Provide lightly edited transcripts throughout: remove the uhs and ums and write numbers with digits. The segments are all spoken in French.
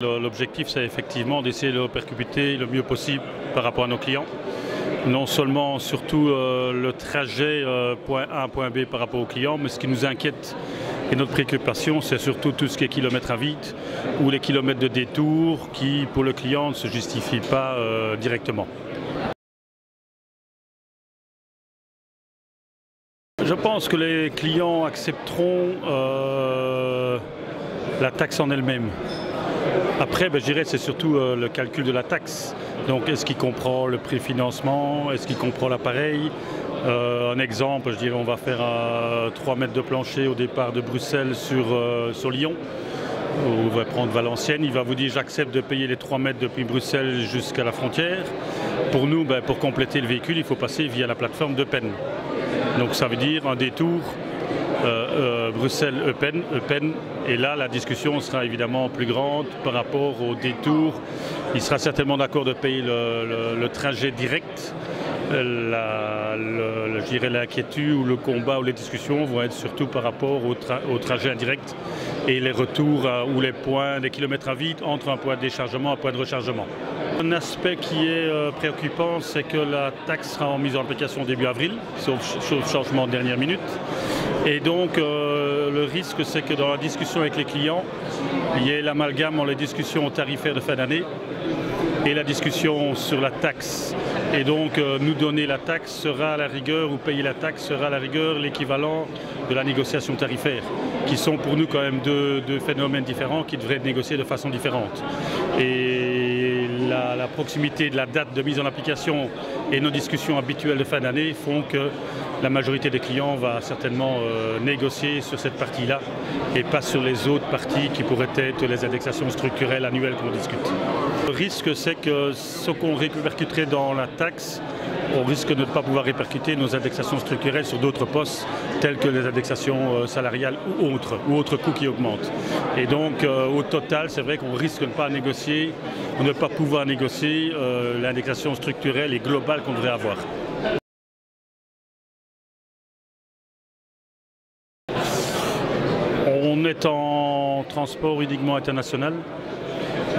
L'objectif, c'est effectivement d'essayer de percuter le mieux possible par rapport à nos clients. Non seulement, surtout le trajet point A, point B par rapport aux clients, mais ce qui nous inquiète et notre préoccupation, c'est surtout tout ce qui est kilomètres à vide ou les kilomètres de détour qui, pour le client, ne se justifient pas directement. Je pense que les clients accepteront la taxe en elle-même. Après, je dirais c'est surtout le calcul de la taxe. Donc, est-ce qu'il comprend le préfinancement? Est-ce qu'il comprend l'appareil? Un exemple, je dirais, on va faire 3 mètres de plancher au départ de Bruxelles sur Lyon. On va prendre Valenciennes, il va vous dire j'accepte de payer les 3 mètres depuis Bruxelles jusqu'à la frontière. Pour nous, pour compléter le véhicule, il faut passer via la plateforme d'Eupen. Donc ça veut dire un détour Bruxelles-Eupen. Et là, la discussion sera évidemment plus grande par rapport au détour. Il sera certainement d'accord de payer le trajet direct. Je dirais l'inquiétude ou le combat ou les discussions vont être surtout par rapport au trajet indirect et les retours ou les points, les kilomètres à vide entre un point de déchargement et un point de rechargement. Un aspect qui est préoccupant, c'est que la taxe sera mise en application début avril, sauf changement de dernière minute. Et donc le risque, c'est que dans la discussion avec les clients, il y ait l'amalgame entre les discussions tarifaires de fin d'année et la discussion sur la taxe. Et donc nous donner la taxe sera à la rigueur, ou payer la taxe sera à la rigueur l'équivalent de la négociation tarifaire, qui sont pour nous quand même deux phénomènes différents qui devraient être négociés de façon différente. Et la proximité de la date de mise en application et nos discussions habituelles de fin d'année font que la majorité des clients va certainement négocier sur cette partie-là et pas sur les autres parties qui pourraient être les indexations structurelles annuelles qu'on discute. Le risque, c'est que ce qu'on répercuterait dans la taxe, on risque de ne pas pouvoir répercuter nos indexations structurelles sur d'autres postes tels que les indexations salariales ou autres coûts qui augmentent. Et donc au total, c'est vrai qu'on risque de ne pas négocier, ou ne pas pouvoir négocier l'indexation structurelle et globale qu'on devrait avoir. On est en transport uniquement international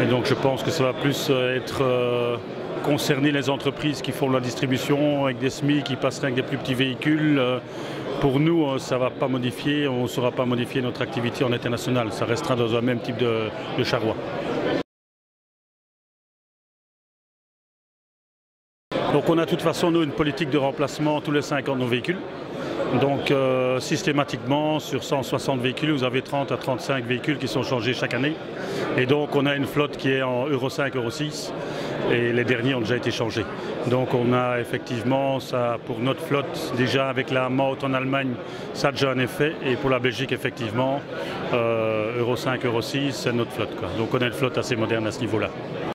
et donc je pense que ça va plus être concerner les entreprises qui font la distribution avec des SMI qui passeraient avec des plus petits véhicules. Pour nous, ça ne va pas modifier, on ne saura pas modifier notre activité en international, ça restera dans un même type de charroi. Donc on a de toute façon nous une politique de remplacement tous les 5 ans de nos véhicules. Donc systématiquement sur 160 véhicules, vous avez 30 à 35 véhicules qui sont changés chaque année. Et donc on a une flotte qui est en Euro 5, Euro 6 et les derniers ont déjà été changés. Donc on a effectivement ça pour notre flotte, déjà avec la Maut en Allemagne, ça a déjà un effet. Et pour la Belgique effectivement, Euro 5, Euro 6, c'est notre flotte, quoi. Donc on a une flotte assez moderne à ce niveau-là.